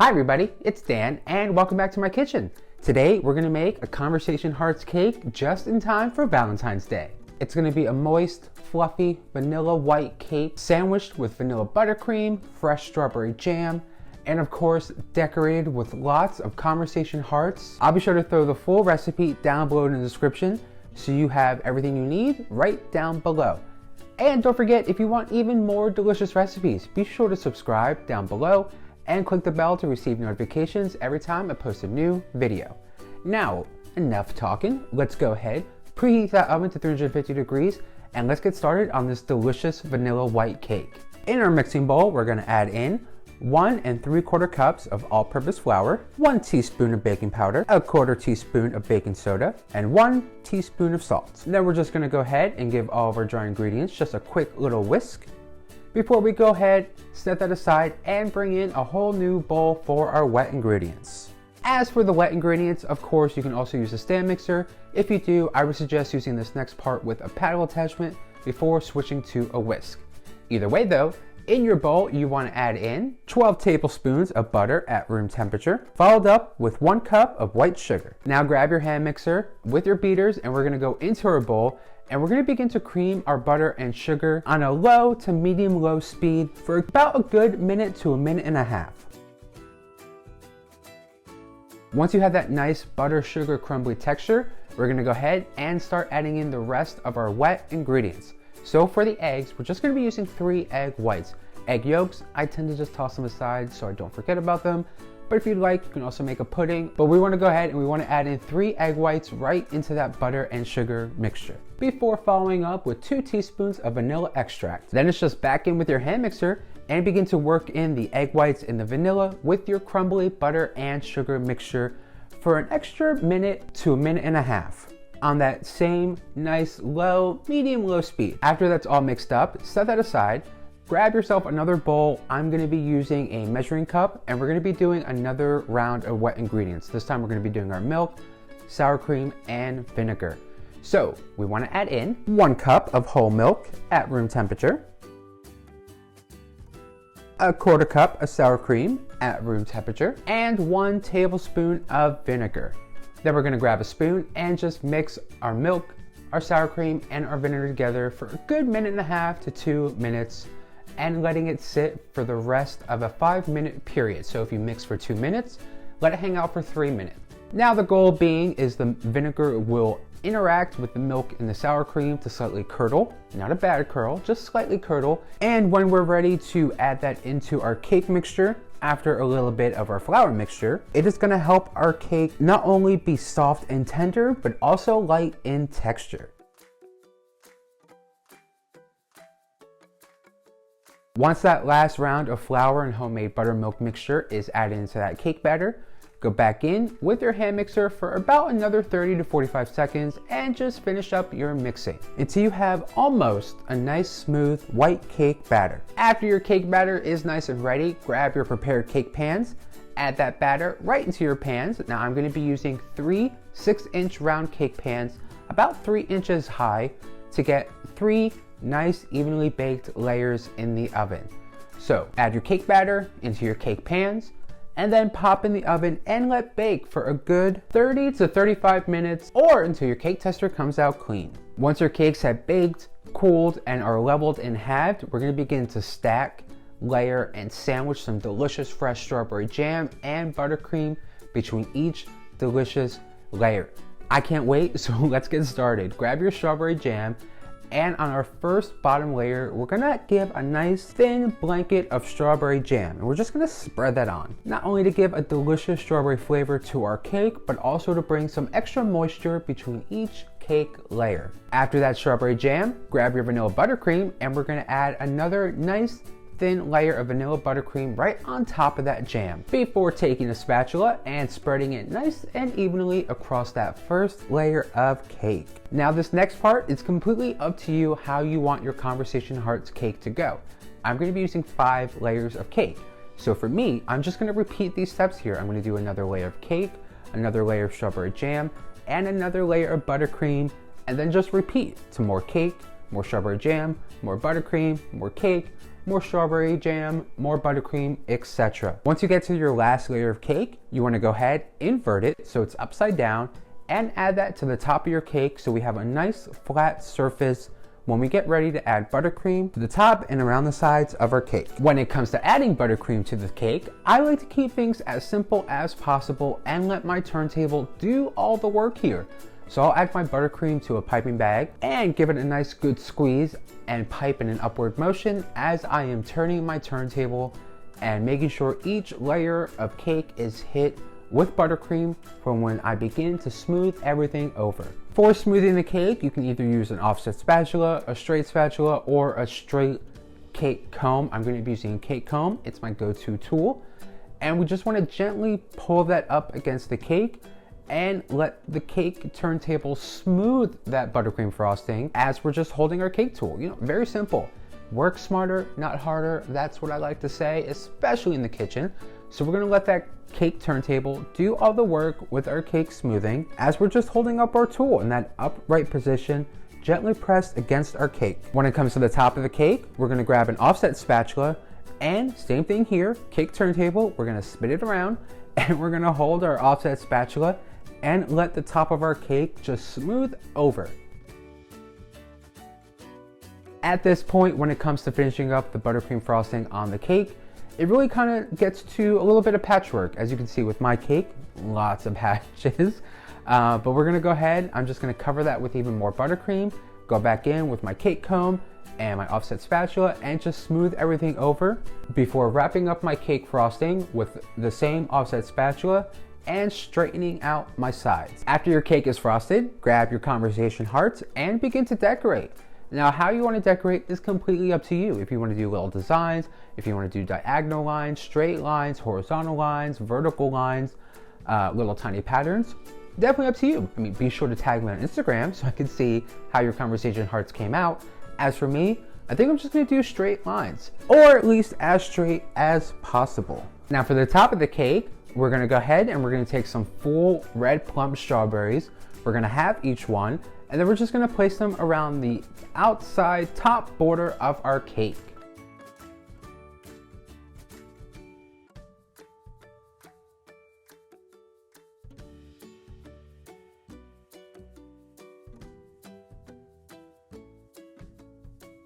Hi everybody, it's Dan and welcome back to my kitchen. Today we're going to make a Conversation Hearts cake just in time for Valentine's Day. It's going to be a moist, fluffy, vanilla white cake sandwiched with vanilla buttercream, fresh strawberry jam, and of course decorated with lots of Conversation Hearts. I'll be sure to throw the full recipe down below in the description so you have everything you need right down below. And don't forget, if you want even more delicious recipes, be sure to subscribe down below and click the bell to receive notifications every time I post a new video. Now, enough talking, let's go ahead, preheat that oven to 350 degrees, and let's get started on this delicious vanilla white cake. In our mixing bowl, we're gonna add in 1 3/4 cups of all-purpose flour, 1 teaspoon of baking powder, 1/4 teaspoon of baking soda, and 1 teaspoon of salt. Then we're just gonna go ahead and give all of our dry ingredients just a quick little whisk. Before we go ahead, set that aside and bring in a whole new bowl for our wet ingredients. As for the wet ingredients, of course, you can also use a stand mixer. If you do, I would suggest using this next part with a paddle attachment before switching to a whisk. Either way though, in your bowl, you want to add in 12 tablespoons of butter at room temperature, followed up with 1 cup of white sugar. Now grab your hand mixer with your beaters and we're going to go into our bowl and we're going to begin to cream our butter and sugar on a low to medium low speed for about a good minute to a minute and a half. Once you have that nice butter sugar crumbly texture, we're going to go ahead and start adding in the rest of our wet ingredients. So for the eggs, we're just going to be using 3 egg whites. Egg yolks, I tend to just toss them aside so I don't forget about them. But if you'd like, you can also make a pudding. But we want to go ahead and we want to add in 3 egg whites right into that butter and sugar mixture, before following up with 2 teaspoons of vanilla extract. Then it's just back in with your hand mixer and begin to work in the egg whites and the vanilla with your crumbly butter and sugar mixture for an extra minute to a minute and a half on that same nice low, medium low speed. After that's all mixed up, set that aside. Grab yourself another bowl. I'm gonna be using a measuring cup and we're gonna be doing another round of wet ingredients. This time we're gonna be doing our milk, sour cream, and vinegar. So we wanna add in 1 cup of whole milk at room temperature, 1/4 cup of sour cream at room temperature, and 1 tablespoon of vinegar. Then we're gonna grab a spoon and just mix our milk, our sour cream, and our vinegar together for a good 1.5 to 2 minutes and letting it sit for the rest of a 5-minute period. So if you mix for 2 minutes, let it hang out for 3 minutes. Now the goal being is the vinegar will interact with the milk and the sour cream to slightly curdle, not a bad curdle, just slightly curdle. And when we're ready to add that into our cake mixture, after a little bit of our flour mixture, it is gonna help our cake not only be soft and tender, but also light in texture. Once that last round of flour and homemade buttermilk mixture is added into that cake batter, go back in with your hand mixer for about another 30 to 45 seconds and just finish up your mixing until you have almost a nice smooth white cake batter. After your cake batter is nice and ready, grab your prepared cake pans, add that batter right into your pans. Now I'm going to be using 3 6-inch round cake pans about 3 inches high to get 3 nice evenly baked layers in the oven. So add your cake batter into your cake pans and then pop in the oven and let bake for a good 30 to 35 minutes or until your cake tester comes out clean. Once your cakes have baked, cooled, and are leveled and halved, we're going to begin to stack, layer, and sandwich some delicious fresh strawberry jam and buttercream between each delicious layer. I can't wait, so let's get started. Grab your strawberry jam, and on our first bottom layer, we're gonna give a nice thin blanket of strawberry jam. And we're just gonna spread that on. Not only to give a delicious strawberry flavor to our cake, but also to bring some extra moisture between each cake layer. After that strawberry jam, grab your vanilla buttercream and we're gonna add another nice thin layer of vanilla buttercream right on top of that jam before taking a spatula and spreading it nice and evenly across that first layer of cake. Now this next part is completely up to you how you want your Conversation Hearts cake to go. I'm going to be using 5 layers of cake. So for me, I'm just going to repeat these steps here. I'm going to do another layer of cake, another layer of strawberry jam, and another layer of buttercream, and then just repeat to more cake, more strawberry jam, more buttercream, more cake, more strawberry jam, more buttercream, etc. Once you get to your last layer of cake, you want to go ahead, invert it so it's upside down, and add that to the top of your cake so we have a nice flat surface when we get ready to add buttercream to the top and around the sides of our cake. When it comes to adding buttercream to the cake, I like to keep things as simple as possible and let my turntable do all the work here. So I'll add my buttercream to a piping bag and give it a nice good squeeze and pipe in an upward motion as I am turning my turntable and making sure each layer of cake is hit with buttercream from when I begin to smooth everything over. For smoothing the cake, you can either use an offset spatula, a straight spatula, or a straight cake comb. I'm going to be using a cake comb. It's my go-to tool. And we just want to gently pull that up against the cake and let the cake turntable smooth that buttercream frosting as we're just holding our cake tool. You know, very simple. Work smarter, not harder. That's what I like to say, especially in the kitchen. So we're gonna let that cake turntable do all the work with our cake smoothing as we're just holding up our tool in that upright position, gently pressed against our cake. When it comes to the top of the cake, we're gonna grab an offset spatula and same thing here, cake turntable, we're gonna spin it around and we're gonna hold our offset spatula and let the top of our cake just smooth over. At this point, when it comes to finishing up the buttercream frosting on the cake, it really kind of gets to a little bit of patchwork. As you can see with my cake, lots of patches. But we're gonna go ahead, I'm just gonna cover that with even more buttercream, go back in with my cake comb and my offset spatula and just smooth everything over before wrapping up my cake frosting with the same offset spatula and straightening out my sides. After your cake is frosted, grab your conversation hearts and begin to decorate. Now, how you want to decorate is completely up to you. If you want to do little designs, if you want to do diagonal lines, straight lines, horizontal lines, vertical lines, little tiny patterns, definitely up to you. I mean, be sure to tag me on Instagram so I can see how your conversation hearts came out. As for me, I think I'm just going to do straight lines, or at least as straight as possible. Now, for the top of the cake, we're gonna go ahead and we're gonna take some full red plum strawberries. We're gonna have each one, and then we're just gonna place them around the outside top border of our cake.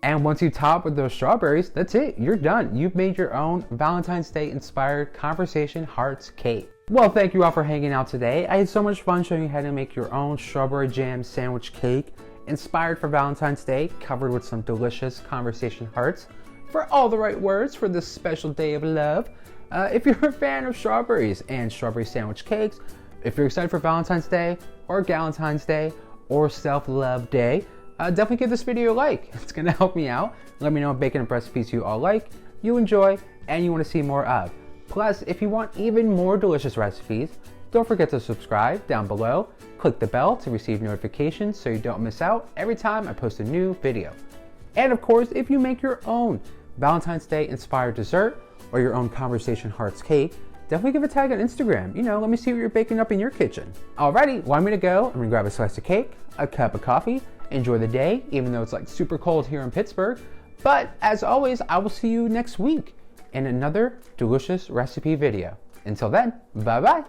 And once you top with those strawberries, that's it, you're done. You've made your own Valentine's Day inspired conversation hearts cake. Well, thank you all for hanging out today. I had so much fun showing you how to make your own strawberry jam sandwich cake inspired for Valentine's Day, covered with some delicious conversation hearts for all the right words for this special day of love. If you're a fan of strawberries and strawberry sandwich cakes, if you're excited for Valentine's Day or Galentine's Day or Self-Love Day, definitely give this video a like. It's gonna help me out. Let me know what bacon and recipes you all like, you enjoy, and you wanna see more of. Plus, if you want even more delicious recipes, don't forget to subscribe down below. Click the bell to receive notifications so you don't miss out every time I post a new video. And of course, if you make your own Valentine's Day inspired dessert or your own conversation hearts cake, definitely give a tag on Instagram. You know, let me see what you're baking up in your kitchen. Alrighty, well, I'm gonna go. I'm gonna grab a slice of cake, a cup of coffee, enjoy the day, even though it's like super cold here in Pittsburgh. But as always, I will see you next week in another delicious recipe video. Until then, bye-bye.